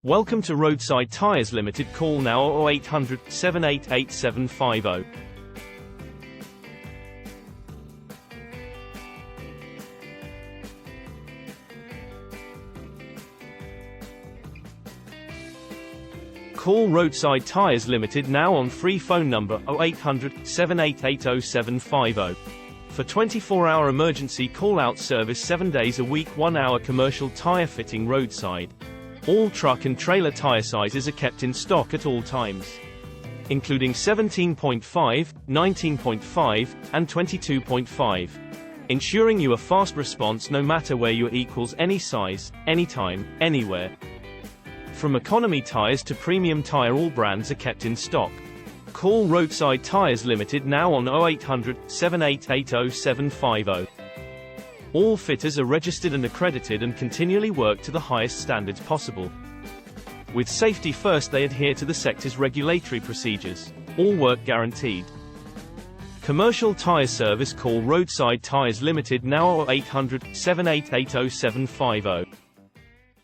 Welcome to Roadside Tyres Limited. Call now or 0800 788 750. Call Roadside Tyres Limited now on free phone number 0800 788 0750. For 24-hour emergency call-out service 7 days a week, 1-hour commercial tire fitting roadside. All truck and trailer tire sizes are kept in stock at all times, including 17.5, 19.5, and 22.5, ensuring you a fast response no matter where you are, equals any size, anytime, anywhere. From economy tires to premium tire, all brands are kept in stock. Call Roadside Tyres Limited now on 0800 788 0750. All fitters are registered and accredited and continually work to the highest standards possible. With safety first, they adhere to the sector's regulatory procedures. All work guaranteed. Commercial tire service. Call Roadside Tyres Limited now or 0800 788 0750.